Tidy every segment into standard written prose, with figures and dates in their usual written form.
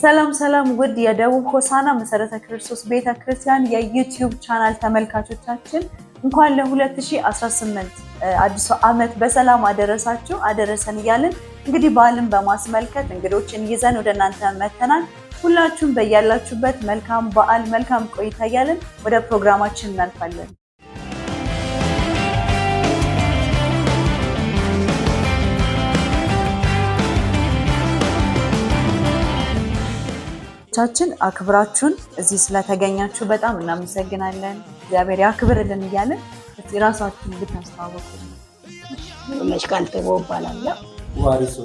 ሰላም ሰላም ውድ የደቡብ ሆሳና መሰረተ ክርስቶስ ቤተክርስቲያን የዩቲዩብ ቻናል ተመልካቾቻችን እንኳን ለ2018 አዲሱ ዓመት በሰላም አደረሳችሁ አደረሰን እያልን እንግዲህ በዓልን በማስመልከት እንግዶችን ይዘን ወደ እናንተ መተናል። ሁላችሁም በያላችሁበት መልካም በዓል መልካም ቆይታ እያልን ወደ ፕሮግራማችን እናልፋለን። ቻችን አክብራችሁን እዚህ ስለተገኛችሁ በጣም እናመሰግናለን። እግዚአብሔር ያክብርልን እያልን እስቲ ራሳችሁን ብታስተዋውቁ። መሽካል ተቦባላለሁ ዋሪሶ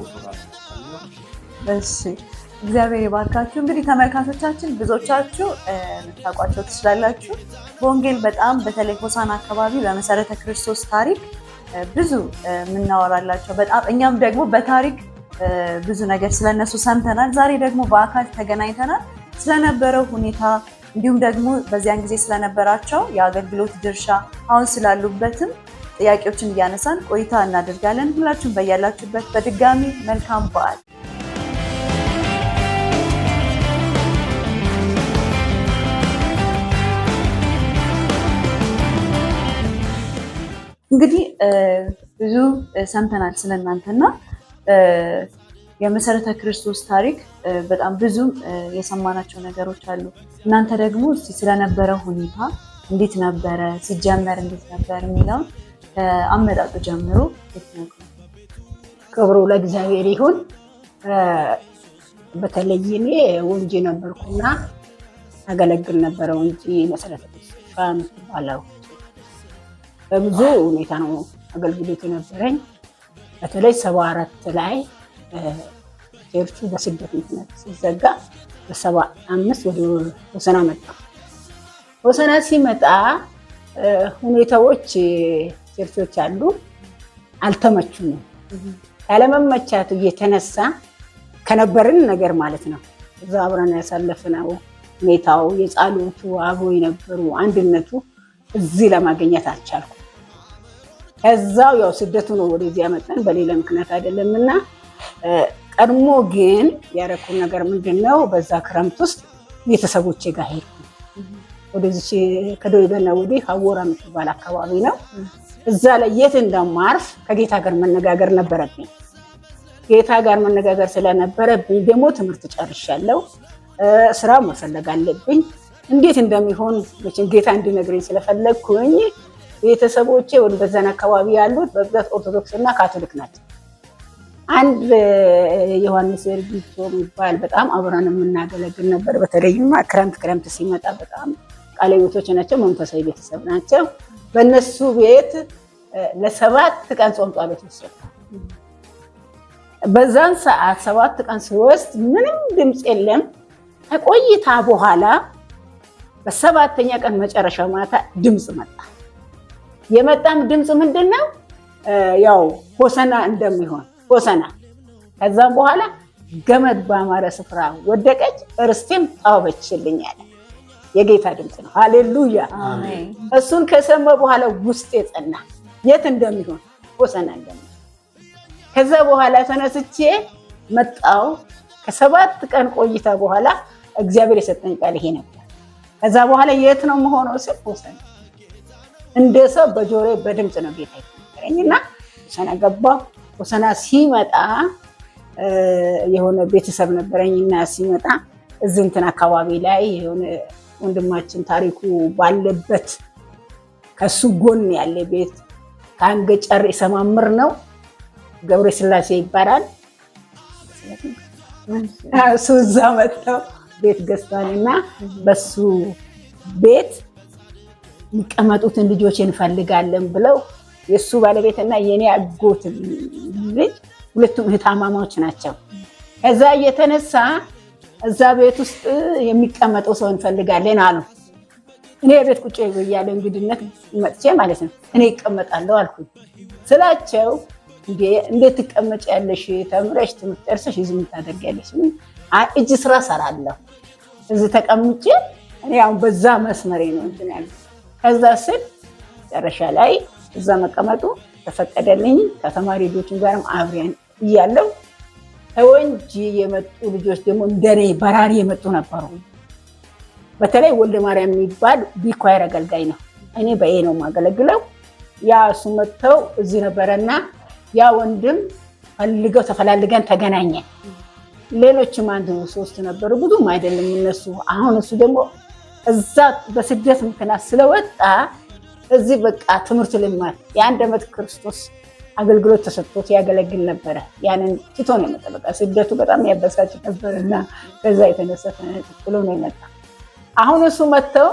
እሺ፣ እግዚአብሔር ይባርካችሁ። እንግዲህ ተመልካቾቻችን ብዙዎቻችሁ ታውቋቸው ትችላላችሁ። በወንጌል በጣም በተለይ ሆሳና አካባቢ በመሰረተ ክርስቶስ ታሪክ ብዙ የምናወራላቸው በጣም እኛም ደግሞ በታሪክ ብዙ ነገር ስለነሱ ሰምተናል። ዛሬ ደግሞ በአካል ተገናኝተናል። ስለነበረው ሁኔታ እንዲሁም ደግሞ በዚያን ጊዜ ስለነበራቸው የአገልግሎት ድርሻ አሁን ስላሉበትም ጥያቄዎችን እያነሳን ቆይታ እናደርጋለን። ሁላችሁም በያላችሁበት በድጋሚ መልካም በዓል። እንግዲህ ብዙ ሰምተናል ስለእናንተና የመሰረተ ክርስቶስ ታሪክ በጣም ብዙ የሰማናቸው ነገሮች አሉ። እናንተ ደግሞ እስቲ ስለነበረው ሁኔታ እንዴት ነበረ ሲጀመር እንዴት ነበር የሚለውን አመጣጡ ጀምሮ ልትነግሩ። ክብሩ ለእግዚአብሔር ይሁን። በተለይ እኔ ወንጂ ነበርኩና አገለግል ነበረ። ወንጂ መሰረተ ክርስቶስ የምትባለው በብዙ ሁኔታ ነው አገልግሎት የነበረኝ። በተለይ 74 ላይ ቸርቹ በስደት ምክንያት ሲዘጋ በ75 ወደ ሆሳና መጣ። ሆሳና ሲመጣ ሁኔታዎች ቸርቾች አሉ አልተመቹንም። ያለመመቻቱ እየተነሳ ከነበርን ነገር ማለት ነው እዛ አብረን ያሳለፍነው ሁኔታው የጻሎቱ አብሮ የነበሩ አንድነቱ እዚህ ለማግኘት አልቻልኩም። ከዛው ያው ስደቱ ነው ወደዚህ ያመጣን በሌላ ምክንያት አይደለምና ቀድሞ ግን ያረኩት ነገር ምንድነው? በዛ ክረምት ውስጥ ቤተሰቦቼ ጋር ሄድኩ። ወደዚህ ከዶይበና ወዲህ ሀወራ የምትባል አካባቢ ነው። እዛ ላይ የት እንደማርፍ ከጌታ ጋር መነጋገር ነበረብኝ። ጌታ ጋር መነጋገር ስለነበረብኝ ደግሞ ትምህርት ጨርሻለሁ። ስራ መፈለግ አለብኝ። እንዴት እንደሚሆን ጌታ እንዲነግረኝ ስለፈለግኩኝ ቤተሰቦቼ ወደ በዛን አካባቢ ያሉት በብዛት ኦርቶዶክስ እና ካቶሊክ ናቸው። አንድ ዮሐንስ ኤርጊቶ የሚባል በጣም አብረን የምናገለግል ነበር። በተለይም ክረምት ሲመጣ በጣም ቃለ ሕይወቶች ናቸው፣ መንፈሳዊ ቤተሰብ ናቸው። በእነሱ ቤት ለ7 ቀን ጾም ጸሎት ይሰጣል። በዛን ሰዓት 7 ቀን ሲወስድ ምንም ድምፅ የለም። ከቆይታ በኋላ በ7ኛ ቀን መጨረሻ ማታ ድምፅ መጣ። የመጣም ድምፅ ምንድነው? ያው ሆሳና እንደሚሆን ሆሳና። ከዛም በኋላ ገመድ ባማረ ስፍራ ወደቀች ርስቴም ታወበችልኝ አለ። የጌታ ድምፅ ነው። ሃሌሉያ አሜን። እሱን ከሰማ በኋላ ውስጤ ጸና። የት እንደሚሆን ሆሳና እንደሚሆን። ከዛ በኋላ ተነስቼ መጣው። ከ7 ቀን ቆይታ በኋላ እግዚአብሔር የሰጠኝ ቃል ይሄ ነበር። ከዛ በኋላ የት ነው መሆነው ሲል ሆሳና። እንደሰው በጆሮዬ በድምፅ ነው ጌታ ይነገረኝና ሆሳና ገባሁ። ሆሳና ሲመጣ የሆነ ቤተሰብ ነበረኝና ሲመጣ እዚህ እንትን አካባቢ ላይ የሆነ ወንድማችን ታሪኩ ባለበት ከሱ ጎን ያለ ቤት ከአንገት ጨር የሰማምር ነው ገብረ ስላሴ ይባላል። እሱ እዛ መጥተው ቤት ገዝቷልና በሱ ቤት የሚቀመጡትን ልጆች እንፈልጋለን ብለው የሱ ባለቤትና የኔ አጎት ልጅ ሁለቱም እህታማማዎች ናቸው። ከዛ እየተነሳ እዛ ቤት ውስጥ የሚቀመጠው ሰው እንፈልጋለን አሉ። እኔ ቤት ቁጭ ብያለሁ እንግዲነት መጥቼ ማለት ነው። እኔ እቀመጣለሁ አልኩኝ ስላቸው እንዴት ትቀመጫለሽ? ተምረሽ ትምህርት ጨርሰሽ እዚህ ምን ታደርጊያለሽ? እጅ ስራ ሰራለሁ እዚህ ተቀምጬ እኔ አሁን በዛ መስመሬ ነው እንትን ያለው። ከዛ ስል ጨረሻ ላይ እዛ መቀመጡ ተፈቀደልኝ። ከተማሪ ልጆች ጋርም አብረን እያለሁ ከወንጂ የመጡ ልጆች ደግሞ እንደኔ በራሪ የመጡ ነበሩ። በተለይ ወልደ ማርያም የሚባል ቢኳየር አገልጋይ ነው። እኔ በኤ ነው የማገለግለው። ያ እሱ መጥተው እዚህ ነበረና ያ ወንድም ፈልገው ተፈላልገን ተገናኘን። ሌሎችም አንድ ሶስት ነበሩ፣ ብዙም አይደለም እነሱ። አሁን እሱ ደግሞ እዛ በስደት ምክንያት ስለወጣ እዚህ በቃ ትምህርት ልማት የአንድ ዓመት ክርስቶስ አገልግሎት ተሰጥቶት ያገለግል ነበረ። ያንን ትቶ ነው የመጣ። በቃ ስደቱ በጣም ያበሳጭ ነበርና ከዛ የተነሳ ብሎ ነው የመጣ። አሁን እሱ መጥተው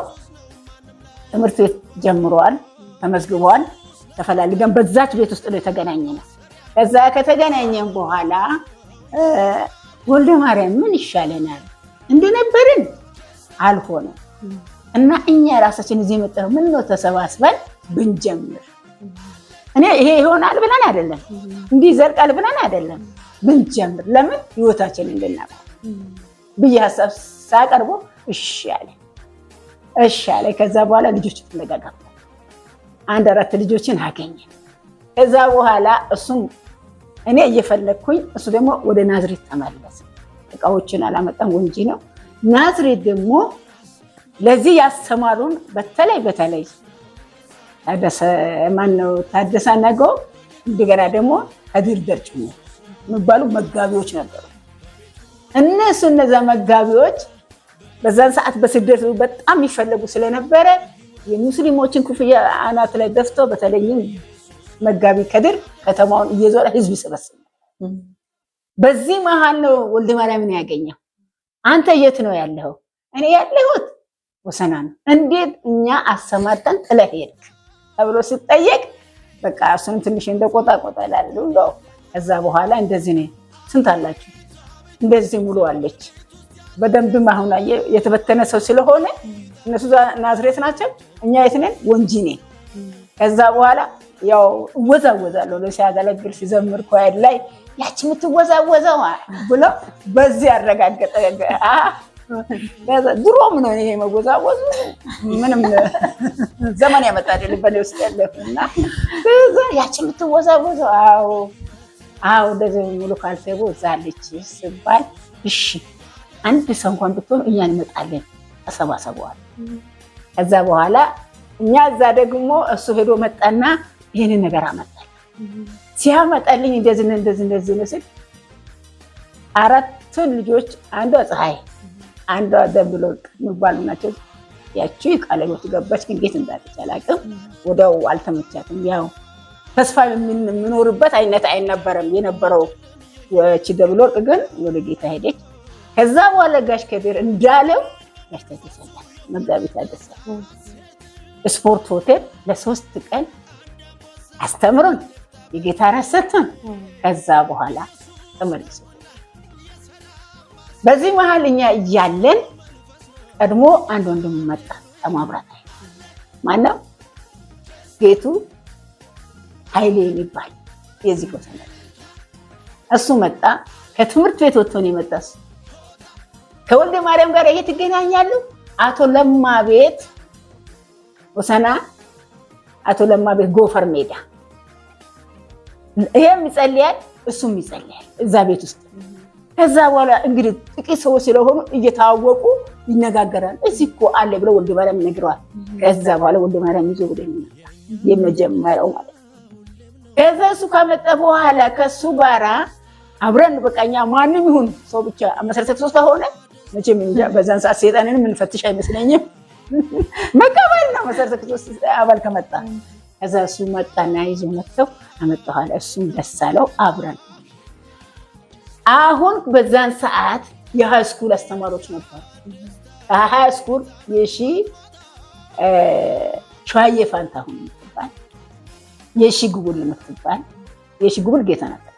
ትምህርት ቤት ጀምሯል፣ ተመዝግቧል። ተፈላልገን በዛች ቤት ውስጥ ነው የተገናኘነው። ከዛ ከተገናኘን በኋላ ወልደ ማርያም ምን ይሻለናል እንደነበርን አልሆነም እና እኛ ራሳችን እዚህ መጣው ምን ነው ተሰባስበን ብንጀምር፣ እኔ ይሄ ይሆናል ብለን አይደለም፣ እንዲህ ዘልቃል ብለን አይደለም፣ ብንጀምር ለምን ህይወታችን እንድናባ ብዬ ሀሳብ ሳቀርቦ እሺ አለ። ከዛ በኋላ ልጆች ፍለጋ ገባ። 4 ልጆችን አገኘ። ከዛ በኋላ እሱም እኔ እየፈለግኩኝ እሱ ደግሞ ወደ ናዝሬት ተመለሰ። እቃዎችን አላመጣም፣ ወንጂ ነው። ናዝሬት ደግሞ ለዚህ ያስተማሩን በተለይ ታደሰ ነገው እንደገና ደግሞ ከድር ደርጭሙ የሚባሉ መጋቢዎች ነበሩ። እነዛ መጋቢዎች በዛን ሰዓት በስደት በጣም ይፈለጉ ስለነበረ የሙስሊሞችን ኩፍያ አናት ላይ ደፍተው በተለይም መጋቢ ከድር ከተማውን እየዞረ ህዝብ ይሰበስብ። በዚህ መሃል ነው ወልደ ማርያምን ያገኘው። አንተ የት ነው ያለው? እኔ ያለሁት ወሰና ነው። እንዴት እኛ አሰማርተን ጥለህ ሄድክ ተብሎ ሲጠየቅ በቃ እሱን ትንሽ እንደቆጣቆጣ ይላሉ። ከዛ በኋላ እንደዚህ ነው ስንት አላችሁ? እንደዚህ ሙሉ አለች። በደንብም አሁን የተበተነ ሰው ስለሆነ እነሱ ናዝሬት ናቸው፣ እኛ የት ነን? ወንጂ ነን። ከዛ በኋላ ያው እወዛወዛለሁ ሲያገለግል ሲዘምር ኳየር ላይ ያቺ የምትወዛወዘው ብሎ በዚህ ያረጋገጠ። ድሮም ነው ይሄ መወዛወዙ ምንም ዘመን ያመጣ አይደለም በኔ ውስጥ ያለፈና ያቺ የምትወዛወዘው አዎ እንደዚህ ሙሉ ካልተቦ ዛለች ሲባል እሺ አንድ ሰው እንኳን ብትሆን እኛን እንመጣለን ተሰባሰበዋል። ከዛ በኋላ እኛ እዛ ደግሞ እሱ ሄዶ መጣና ይሄንን ነገር አመጣል። ሲያመጣልኝ እንደዚህ ነው ሲል 4 ልጆች አንዷ ፀሐይ አንዷ ደብሎ የሚባሉ ናቸው። ያቺ ቃለሞት ገባች፣ ግን ጌት እንዳለች አላውቅም። ወደው አልተመቻትም። ያው ተስፋ የምኖርበት አይነት አይነበረም የነበረው። ወቺ ደብሎ ግን ወደ ጌታ ሄደች። ከዛ በኋላ ጋሽ ከድር እንዳለው ጋሽ ተሰጣ መጋቢት ታደሰ ስፖርት ሆቴል ለ3 ቀን አስተምሮን የጌታ ረሰተን። ከዛ በኋላ ተመልሶ በዚህ መሃል እኛ እያለን ቀድሞ አንድ ወንድም መጣ። ተማብራት ማነው? ጌቱ ኃይሌ የሚባል የዚህ ቦታ ነው። እሱ መጣ። ከትምህርት ቤት ወጥቶ ነው የመጣው። ከወልደ ማርያም ጋር የት ይገናኛሉ? አቶ ለማ ቤት ወሰና፣ አቶ ለማ ቤት ጎፈር ሜዳ። ይሄም ይጸልያል፣ እሱም ይጸልያል እዛ ቤት ውስጥ። ከዛ በኋላ እንግዲህ ጥቂት ሰዎች ስለሆኑ እየታወቁ ይነጋገራል። እዚህ እኮ አለ ብለው ወልደ ማርያም ይነግረዋል። ከዛ በኋላ ወልደ ማርያም ይዞ ወደ የመጀመሪያው ማለት ነው። ከዛ እሱ ከመጣ በኋላ ከሱ ጋራ አብረን በቃኛ ማንም ይሁን ሰው ብቻ መሰረተ ክርስቶስ ከሆነ መቼም እንጃ በዛን ሰዓት ሰይጣንን ምን ፈትሽ አይመስለኝም። መቀበል ነው መሰረተ ክርስቶስ አባል ከመጣ። ከዛ እሱ መጣና ይዞ መጥተው አመጣኋለ። እሱም ደስ አለው። አብረን አሁን በዛን ሰዓት የሃይ ስኩል አስተማሪዎች ነበሩ። ሃይ ስኩል የሺ ቻዬ ፋንታሁን የምትባል የሺ ጉብል የምትባል የሺ ጉብል ጌታ ነበር።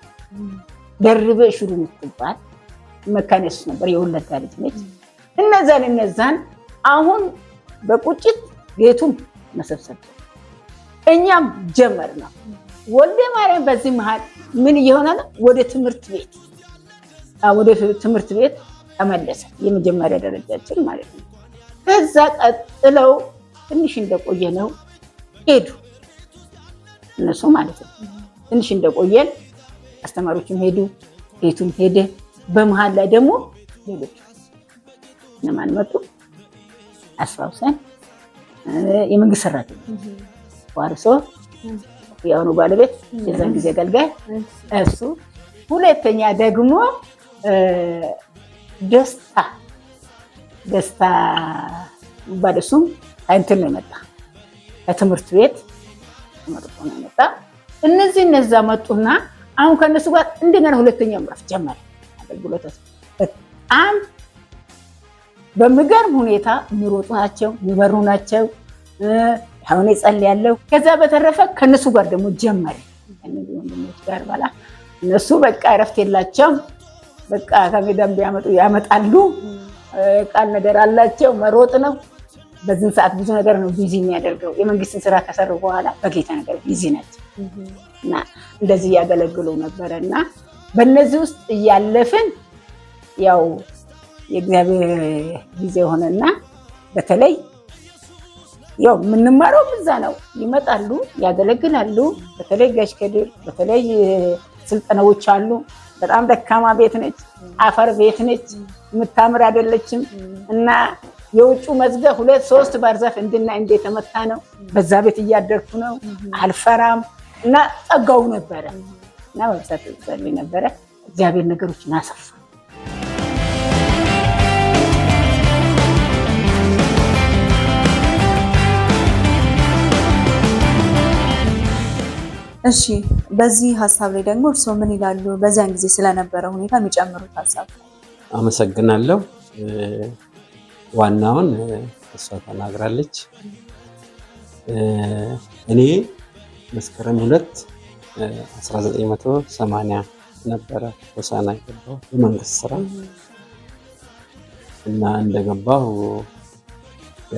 ደርበ ሽሩ የምትባል መካነ ኢየሱስ ነበር፣ የወለጋ ልጅ ነች። እነዛን አሁን በቁጭት ቤቱም መሰብሰብ እኛም ጀመር ነው። ወልደ ማርያም በዚህ መሃል ምን እየሆነ ነው? ወደ ትምህርት ቤት ተመለሰ። የመጀመሪያ ደረጃችን ማለት ነው። ከዛ ቀጥለው ትንሽ እንደቆየ ነው ሄዱ እነሱ ማለት ነው። ትንሽ እንደቆየን አስተማሪዎችም ሄዱ፣ ቤቱም ሄደ። በመሃል ላይ ደግሞ ሌሎች እነማን መጡ አስፋውሰን የመንግስት ሰራተኞች ዋርሶ ያውኑ ባለቤት የዛን ጊዜ አገልጋይ እሱ ሁለተኛ ደግሞ ደስታ ባለሱም እንትን ነው የመጣ ከትምህርት ቤት ተመርቆ ነው የመጣ እነዛ መጡና አሁን ከነሱ ጋር እንደገና ሁለተኛ ምዕራፍ ጀመረ አገልግሎት በጣም በሚገርም ሁኔታ የሚሮጡ ናቸው የሚበሩ ናቸው አሁን ይጸልያለሁ ከዛ በተረፈ ከነሱ ጋር ደግሞ ጀመረ እነዚህ ወንድሞች ጋር ባላ እነሱ በቃ እረፍት የላቸውም በቃ ከገዳም ቢያመጡ ያመጣሉ ቃል ነገር አላቸው መሮጥ ነው በዚህ ሰዓት ብዙ ነገር ነው ቢዚ የሚያደርገው የመንግስትን ስራ ከሰሩ በኋላ በጌታ ነገር ቢዚ ናቸው እና እንደዚህ ያገለግሉ ነበርና በእነዚህ ውስጥ ያለፍን ያው የእግዚአብሔር ጊዜ ሆነና በተለይ ያው ምንማረው ብዛ ነው ይመጣሉ ያገለግላሉ በተለይ ጋሽ ከድር በተለይ ስልጠናዎች አሉ በጣም ደካማ ቤት ነች አፈር ቤት ነች የምታምር አይደለችም እና የውጩ መዝገብ 2-3 ባርዛፍ እንዴት ተመታ ነው በዛ ቤት እያደርኩ ነው አልፈራም እና ጸጋው ነበረ እና ወብሳት ጸልይ ነበረ እግዚአብሔር ነገሮችን አሰፋ እሺ በዚህ ሐሳብ ላይ ደግሞ እርስዎ ምን ይላሉ በዛን ጊዜ ስለነበረ ሁኔታ የሚጨምሩት ሐሳብ አመሰግናለሁ ዋናውን እሷ ተናግራለች እኔ መስከረም 2 1980 ነበረ ሆሳና የገባው የመንግስት ስራ እና እንደገባው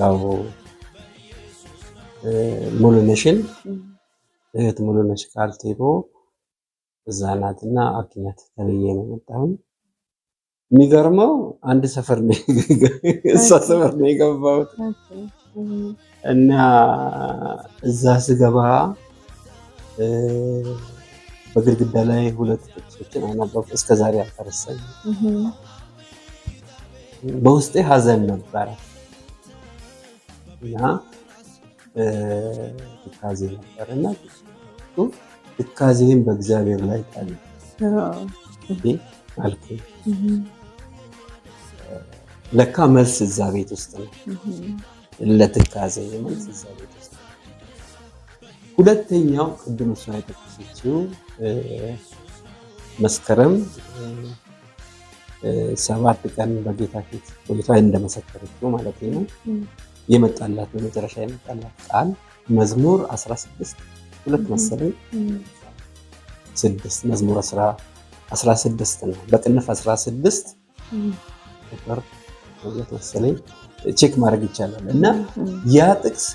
ያው ሙሉነሽን እህት ሙሉነሽ ካልቴቦ እዛ ናትና አግኛት ተብዬ ነው የመጣሁኝ የሚገርመው አንድ ሰፈር ነው እሷ ሰፈር ነው የገባሁት እና እዛ ስገባ በግድግዳ ላይ 2 ጥቅሶችን አነበብኩ እስከዛሬ አልተረሳኝም በውስጤ ሀዘን ነበረ እና ትካዜ ነበርና ትካዜን በእግዚአብሔር ላይ ጣል አልኩኝ ለካ መልስ እዛ ቤት ውስጥ ነው ለትካዜ መልስ እዛ ቤት ውስጥ ሁለተኛው ቅድም እሷ የጠቀሰችው መስከረም 7 ቀን በጌታ ፊት ቆይታ እንደመሰከረችው ማለት ነው የመጣላት በመጨረሻ የመጣላት ቃል መዝሙር 16 ሁለት መሰለኝ 6 መዝሙር 16 ነው በቅንፍ 16 ቁጥር ሁለት መሰለኝ ቼክ ማድረግ ይቻላል እና ያ ጥቅስ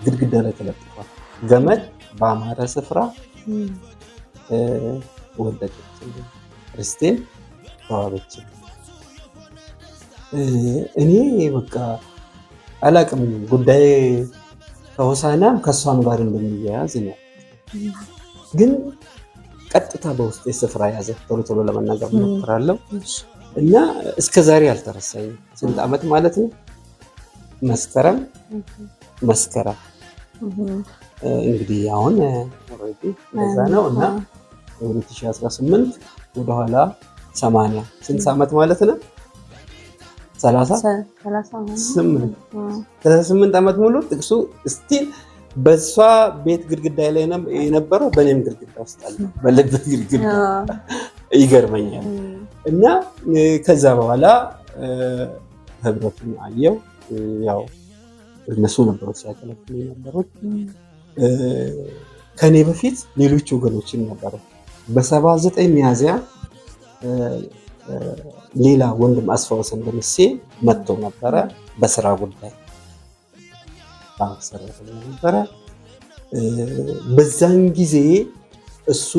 ግድግዳ ላይ ተለጥፏል ገመድ በአማረ ስፍራ ወደቀች ክርስቲያን ተዋበች እኔ በቃ አላቅም ጉዳይ ከሆሳናም ከሷም ጋር እንደሚያያዝ ነው ግን ቀጥታ በውስጤ ስፍራ ያዘ ቶሎ ለመናገር ሞክራለሁ እና እስከ ዛሬ አልተረሳኝ ስንት ዓመት ማለት ነው መስከረም እንግዲህ አሁን ኦሬዲ እንደዛ ነው እና 2018 ወደ ኋላ 80 ስንት ዓመት ማለት ነው 38 ዓመት ሙሉ ጥቅሱ ስቲል በሷ ቤት ግድግዳ ላይ የነበረው በኔም ግድግዳ ውስጥ አለ በልብ ግድግዳ ይገርመኛል እና ከዛ በኋላ ህብረቱን አየው ያው እነሱ ነበሩ ሲያገለግሉ የነበሩት ከኔ በፊት ሌሎች ወገኖችን ነበሩ በ79 ሚያዝያ ሌላ ወንድም አስፋውሰን ደምሴ መጥቶ ነበረ በስራ ጉዳይ ባንክ ሰራተኛ ነበረ በዛን ጊዜ እሱ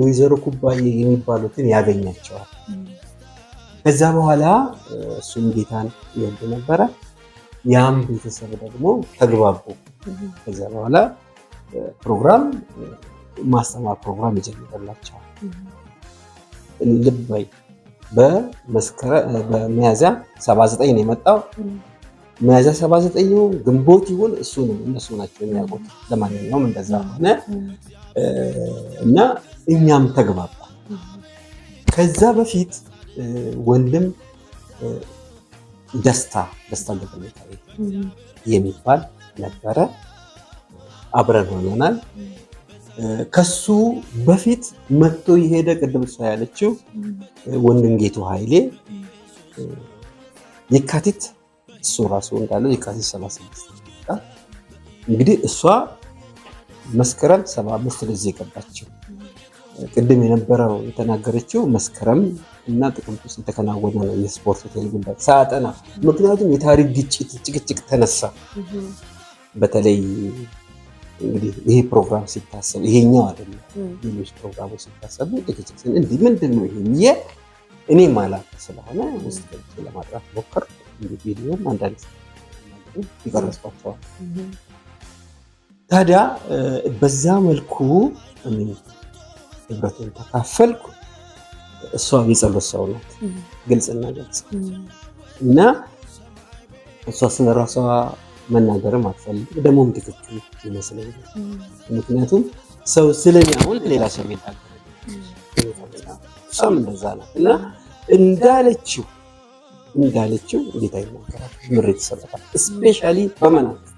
ወይዘሮ ኩባዬ የሚባሉትን ያገኛቸዋል ከዛ በኋላ እሱም ጌታን ይወድ ነበረ ያም ቤተሰብ ደግሞ ተግባቡ ከዛ በኋላ ፕሮግራም ማስተማር ፕሮግራም ይጀምራላቸዋል ልበይ በሚያዝያ 79 ነው የመጣው። ሚያዝያ 79 ግንቦት ይሁን እሱ ነው እነሱ ናቸው የሚያውቁት። ለማንኛውም እንደዛ ሆነ እና እኛም ተግባባ። ከዛ በፊት ወንድም ደስታ ገብረሚካኤል የሚባል ነበረ። አብረን ሆነናል። ከሱ በፊት መጥቶ የሄደ ቅድም እሷ ያለችው ወንድም ጌቱ ኃይሌ የካቲት እሱ ራሱ እንዳለው የካቲት 76 እንግዲህ እሷ መስከረም 75 ለዚህ የገባችው ቅድም የነበረው የተናገረችው መስከረም እና ጥቅምት ውስጥ የተከናወነ ነው የስፖርት ቴሌቪዥን ሳጠና። ምክንያቱም የታሪክ ግጭት ጭቅጭቅ ተነሳ። በተለይ እንግዲህ ይሄ ፕሮግራም ሲታሰብ ይሄኛው አይደለም ሌሎች ፕሮግራሞች ሲታሰቡ ጭቅጭቅ እንዲህ ምንድን ነው ይሄ እኔ ማለት ስለሆነ ውስጥ ገብቼ ለማጥራት ሞከር። እንግዲህ ቪዲዮም አንዳንድ ይቀርጽባቸዋል። ታዲያ በዛ መልኩ እኔ ህብረቱን ተካፈልኩ። እሷ የጸሎት ሰው ናት፣ ግልጽና ግልጽ እና እሷ ስለራሷ መናገርም አትፈልግም። ደግሞም ትክክል ይመስለኛል። ምክንያቱም ሰው ስለኔ አሁን ሌላ ሰው ይናገራል፣ እሷም እንደዛ ናት እና እንዳለችው ጌታ ይናገራል፣ ምሬት ይሰጣል። ስፔሻሊ በመናፍስት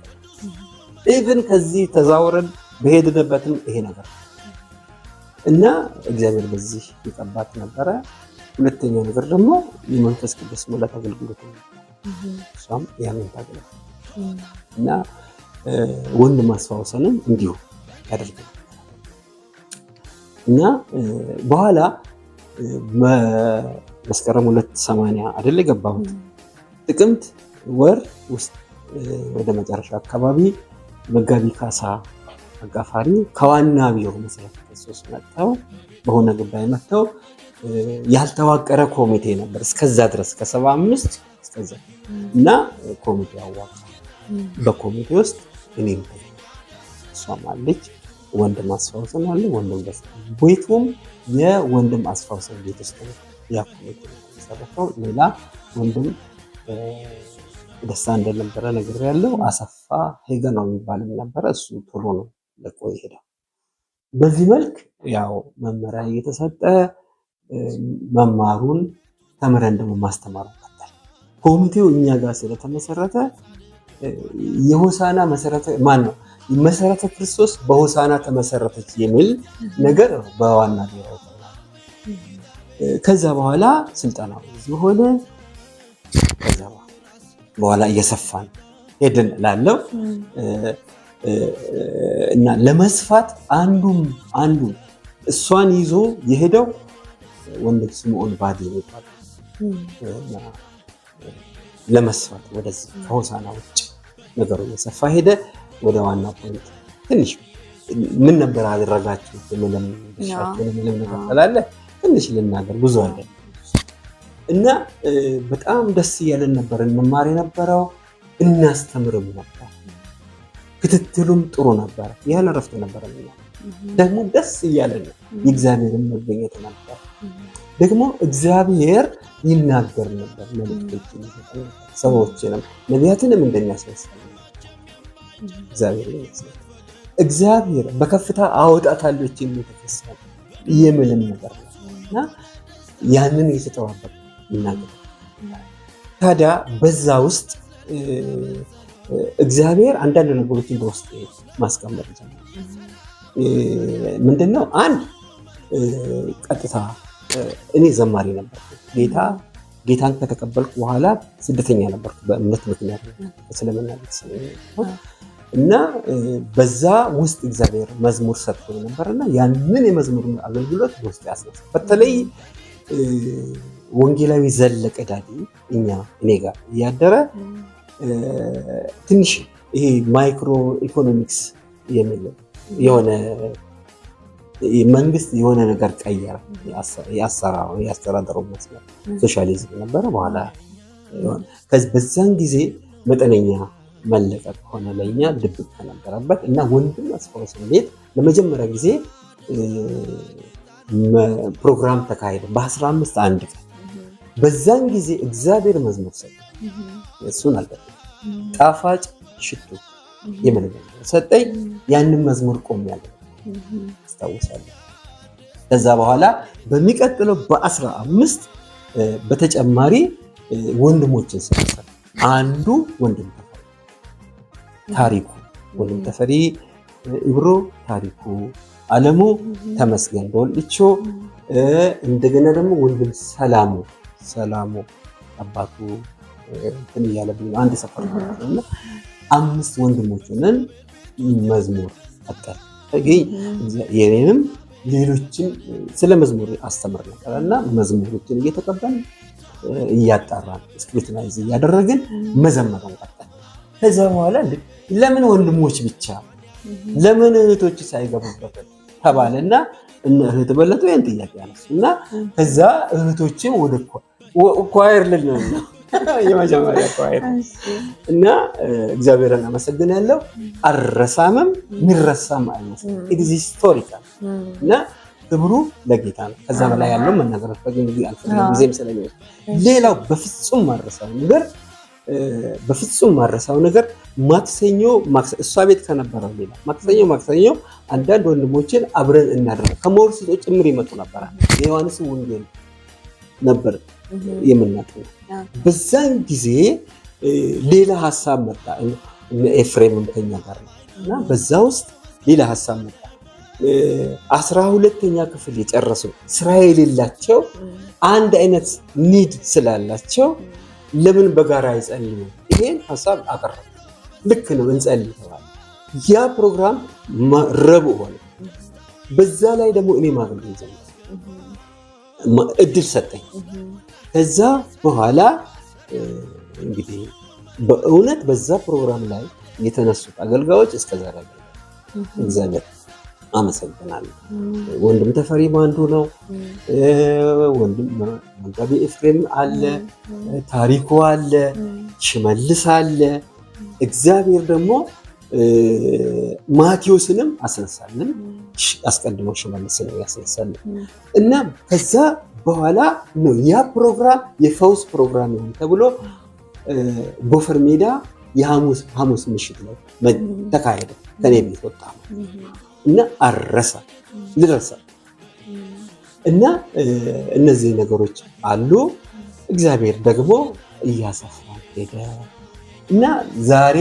ኢቭን ከዚህ ተዛውረን በሄድንበትም ይሄ ነገር እና እግዚአብሔር በዚህ ይቀባት ነበረ። ሁለተኛ ነገር ደግሞ የመንፈስ ቅዱስ ሙላት አገልግሎት ነው። እሷም ያንን ታገለግል እና ወንድም አስፋውሰንም እንዲሁ ያደርጋል እና በኋላ መስከረም 280 አይደል የገባሁት። ጥቅምት ወር ውስጥ ወደ መጨረሻ አካባቢ መጋቢ ካሳ አጋፋሪ ከዋና ቢሮ መሰረት ክርስቶስ መጥተው በሆነ ጉዳይ መጥተው ያልተዋቀረ ኮሚቴ ነበር እስከዛ ድረስ ከ75 እስከዛ እና ኮሚቴ አዋቀረ። በኮሚቴ ውስጥ እኔም እሷም አለች፣ ወንድም አስፋውሰን አለ፣ ወንድም ደስ ቤቱም የወንድም አስፋውሰን ቤት ውስጥ ነው ያ ኮሚቴ ተሰራው። ሌላ ወንድም ደስታ እንደነበረ ነገር ያለው አሰፋ ሄገ ነው የሚባልም ነበረ። እሱ ቶሎ ነው ለቆ ይሄዳል። በዚህ መልክ ያው መመሪያ እየተሰጠ መማሩን ተምረን ደግሞ ማስተማሩ ቀጠለ። ኮሚቴው እኛ ጋር ስለተመሰረተ የሆሳና መሰረተ ክርስቶስ በሆሳና ተመሰረተች የሚል ነገር በዋና ቢሮ ከዛ በኋላ ስልጠናው ሆነ። ከዛ በኋላ እየሰፋን ሄድን ላለው እና ለመስፋት አንዱ እሷን ይዞ የሄደው ወንድም ስምዖን ባዲ ይባላል። ለመስፋት ወደዚህ ከሆሳና ውጭ ነገሩ እየሰፋ ሄደ። ወደ ዋና ፖይንት ትንሽ ምን ነበር አደረጋችሁ ምንም ነገር ስላለ ትንሽ ልናገር፣ ብዙ አይደለም እና በጣም ደስ እያለን ነበር እንማር የነበረው፣ እናስተምርም ነበር። ክትትሉም ጥሩ ነበር፣ ያለ እረፍት ነበር። ደግሞ ደስ እያለን ነው። የእግዚአብሔርን መገኘት ነበር። ደግሞ እግዚአብሔር ይናገር ነበር። መልእክቶችን ይሰጣል፣ ሰዎችንም ነቢያትንም እንደሚያስነሳ እግዚአብሔር በከፍታ አወጣታለሁ የሚል ተስፋ የምልም ነገር እና ያንን እየተጠባበቀ ይናገር። ታዲያ በዛ ውስጥ እግዚአብሔር አንዳንድ ነገሮችን በውስጥ ማስቀመጥ ጀመረ። ምንድነው? አንድ ቀጥታ እኔ ዘማሪ ነበርኩ። ጌታን ከተቀበልኩ በኋላ ስደተኛ ነበርኩ በእምነት ምክንያት እስልምና ቤተሰብ እና በዛ ውስጥ እግዚአብሔር መዝሙር ሰጥቶ ነበርና ያንን የመዝሙር አገልግሎት በውስጥ ያስነሳ። በተለይ ወንጌላዊ ዘለቀ ዳዲ እኔ ጋር እያደረ ትንሽ ይሄ ማይክሮ ኢኮኖሚክስ የሚል የሆነ መንግስት የሆነ ነገር ቀየረ። ያስተዳደረው መስመር ሶሻሊዝም ነበረ። በኋላ በዛን ጊዜ መጠነኛ መለቀቅ ሆነ ለኛ ድብቅ ከነበረበት እና ወንድም አስፋውሰን ቤት ለመጀመሪያ ጊዜ ፕሮግራም ተካሄደ። በ15 አንድ ቀን በዛን ጊዜ እግዚአብሔር መዝሙር ሰጠኝ። እሱን አልጠጣም። ጣፋጭ ሽቱ የመለመን ሰጠኝ። ያንን መዝሙር ቆሜያለሁ አስታውሳለሁ። ከዛ በኋላ በሚቀጥለው በ15 በተጨማሪ ወንድሞችን ሰበሰበ። አንዱ ወንድም ተፈሪ ታሪኩ፣ ወንድም ተፈሪ ኢብሮ ታሪኩ፣ አለሙ ተመስገን በወልድቾ፣ እንደገና ደግሞ ወንድም ሰላሙ አባቱ እንትን እያለብኝ አንድ ሰፈር ነውና 5 ወንድሞችንን መዝሙር አጣል የኔንም ሌሎችን ስለ መዝሙር አስተምር ነበርና መዝሙሮችን እየተቀበልን እያጣራን ስክሪፕትናይዝ እያደረግን መዘመርን ቀጠል። ከዛ በኋላ ለምን ወንድሞች ብቻ ለምን እህቶች ሳይገቡበት ተባለና እህት በለጡ ያን ጥያቄ ያነሱና ከዛ እህቶችን ወደ ኳየር ልልነው የመጀመሪያ ኳየር እና እግዚአብሔርን አመሰግናለሁ። አረሳምም ሚረሳም አይመስልም። ኢት ኢዝ ሂስቶሪካል እና ክብሩ ለጌታ ነው። ከዛ በላይ ያለው መናገር ፈቅድ አልፈልግም ጊዜም ስለሚወስድ። ሌላው በፍጹም ማረሳው ነገር ማክሰኞ እሷ ቤት ከነበረው ሌላ ማክሰኞ አንዳንድ ወንድሞችን አብረን እናደርግ ከሞርሲቶ ጭምር ይመጡ ነበር። የዮሐንስ ወንጌል ነበር የምናጠናው። በዛን ጊዜ ሌላ ሀሳብ መጣ። ኤፍሬምም ከኛ ጋር ነው እና በዛ ውስጥ ሌላ ሀሳብ መጣ። 12ኛ ክፍል የጨረሱ ስራ የሌላቸው አንድ አይነት ኒድ ስላላቸው ለምን በጋራ አይጸልዩ? ይሄን ሀሳብ አቀረበ። ልክ ነው እንጸልይ ተባለ። ያ ፕሮግራም ረቡዕ ሆነ። በዛ ላይ ደግሞ እኔ ማገልገል ጀመርኩ። እድል ሰጠኝ። ከዛ በኋላ እንግዲህ በእውነት በዛ ፕሮግራም ላይ የተነሱት አገልጋዮች እስከዛሬ እግዚአብሔር አመሰግናለሁ። ወንድም ተፈሪ አንዱ ነው። ወንድም መጋቢ ኤፍሬም አለ፣ ታሪኩ አለ፣ ሽመልስ አለ። እግዚአብሔር ደግሞ ማቴዎስንም አስነሳልን። አስቀድሞ ሽመልስን ያስነሳልን እና ከዛ በኋላ ነው ያ ፕሮግራም የፈውስ ፕሮግራም ነው ተብሎ ጎፈር ሜዳ የሐሙስ ምሽት ላይ ተካሄደ። ከኔ ቤት ወጣ እና ልረሳ እና እነዚህ ነገሮች አሉ። እግዚአብሔር ደግሞ እያሰፋ ሄደ እና ዛሬ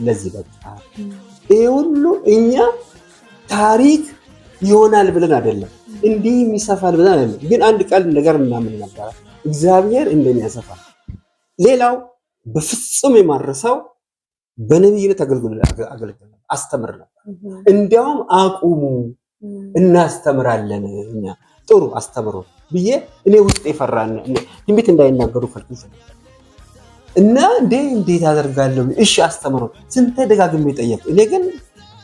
ለዚህ በቃ ይሄ ሁሉ እኛ ታሪክ ይሆናል ብለን አይደለም፣ እንዲህ ይሰፋል ብለን አይደለም። ግን አንድ ቃል ነገር እናምን ነበር፣ እግዚአብሔር እንደሚያሰፋ። ሌላው በፍጹም የማረሳው በነብይነት አገልግሎት አስተምር ነበር። እንዲያውም አቁሙ እናስተምራለን እኛ ጥሩ አስተምሮ ብዬ እኔ ውስጥ የፈራን ትንቢት እንዳይናገሩ ከልክል እና እንዴት አደርጋለሁ? እሺ አስተምሮ ስንት ደጋግሜ ጠየቅ። እኔ ግን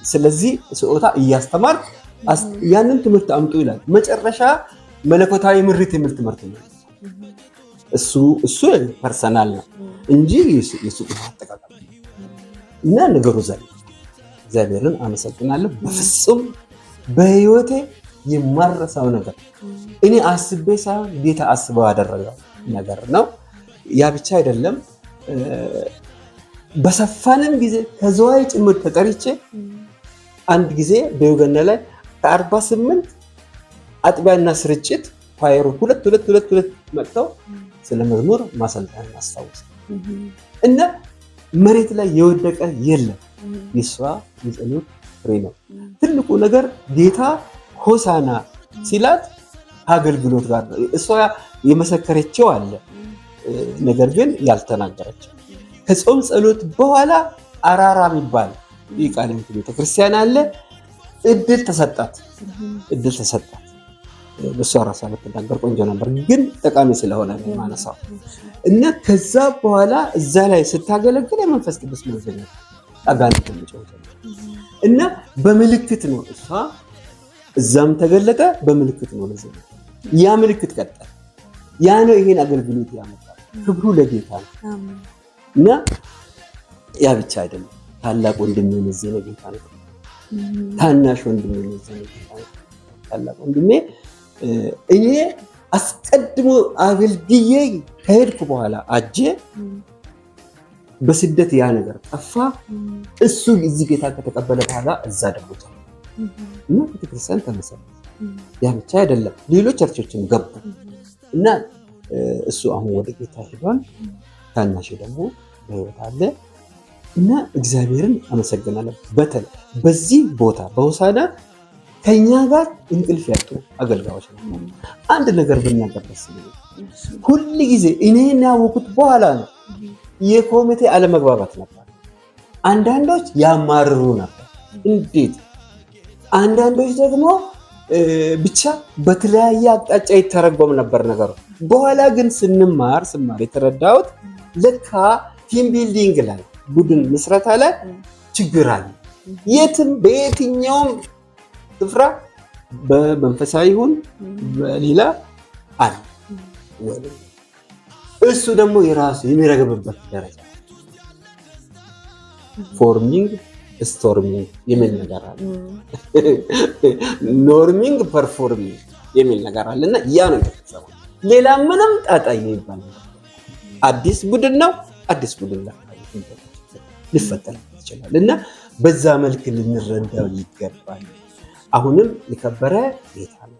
ስለዚህ ስጦታ እያስተማርኩ ያንን ትምህርት አምጡ ይላል። መጨረሻ መለኮታዊ ምሪት የሚል ትምህርት ነው። እሱ ፐርሰናል ነው እንጂ የሱ አጠቃቀም እና ነገሩ ዘለ እግዚአብሔርን አመሰግናለሁ። በፍጹም በህይወቴ የማረሳው ነገር እኔ አስቤ ሳይሆን ጌታ አስበው ያደረገው ነገር ነው። ያ ብቻ አይደለም። በሰፋንም ጊዜ ከዘዋይ ጭምር ተጠርቼ አንድ ጊዜ በዩገና ላይ ከ48 አጥቢያና ስርጭት ኳየሩ ሁለት መጥተው ስለ መዝሙር ማሰልጠን አስታውስ እና መሬት ላይ የወደቀ የለም። የሷ የጸሎት ፍሬ ነው። ትልቁ ነገር ጌታ ሆሳና ሲላት አገልግሎት ጋር ነው። እሷ የመሰከረችው አለ፣ ነገር ግን ያልተናገረችው ከጾም ጸሎት በኋላ አራራ የሚባል የቃሊቲ ቤተክርስቲያን አለ። እድል ተሰጣት። እሷ ራሷ ብትናገር ቆንጆ ነበር፣ ግን ጠቃሚ ስለሆነ ነው ማነሳው እና ከዛ በኋላ እዛ ላይ ስታገለግል የመንፈስ ቅዱስ መዘኛ አጋንንት እና በምልክት ነው እሷ እዛም ተገለጠ። በምልክት ነው ለዚህ ያ ምልክት ቀጠለ። ያ ነው ይሄን አገልግሎት ያመጣው። ክብሩ ለጌታ ነው። እና ያ ብቻ አይደለም። ታላቅ ወንድሜ እዚህ ነው ጌታ ነው። ታናሽ ወንድሜ እዚህ ነው ጌታ ነው። ታላቅ ወንድሜ እኔ አስቀድሞ አገልግዬ ከሄድኩ በኋላ አጄ በስደት ያ ነገር ጠፋ። እሱ እዚህ ጌታ ከተቀበለ በኋላ እዛ ደግሞ እና ቤተክርስቲያን ተመሰረተ። ያ ብቻ አይደለም፣ ሌሎች ቸርቾችም ገቡ እና እሱ አሁን ወደ ጌታ ሄዷል። ታናሽ ደግሞ በህይወት አለ እና እግዚአብሔርን አመሰግናለሁ። በተለይ በዚህ ቦታ በሆሳዕና ከኛ ጋር እንቅልፍ ያጡ አገልጋዮች ነው። አንድ ነገር ብናገር ደስ ይለኛል። ሁል ጊዜ እኔን ያወቁት በኋላ ነው የኮሚቴ አለመግባባት ነበር። አንዳንዶች ያማርሩ ነበር። እንዴት አንዳንዶች ደግሞ ብቻ በተለያየ አቅጣጫ ይተረጎም ነበር ነገሩ። በኋላ ግን ስማር የተረዳሁት ለካ ቲም ቢልዲንግ ላይ ቡድን ምስረታ ላይ ችግር አለ። የትም በየትኛውም ስፍራ በመንፈሳዊ ይሁን በሌላ አለ። እሱ ደግሞ የራሱ የሚረግብበት ደረጃ ፎርሚንግ ስቶርሚንግ የሚል ነገር አለ። ኖርሚንግ ፐርፎርሚንግ የሚል ነገር አለ እና ያ ነው የተፈጸመው። ሌላ ምንም ጣጣ የሚባል አዲስ ቡድን ነው። አዲስ ቡድን ሊፈጠር ይችላል እና በዛ መልክ ልንረዳው ይገባል። አሁንም የከበረ ጌታ ነው።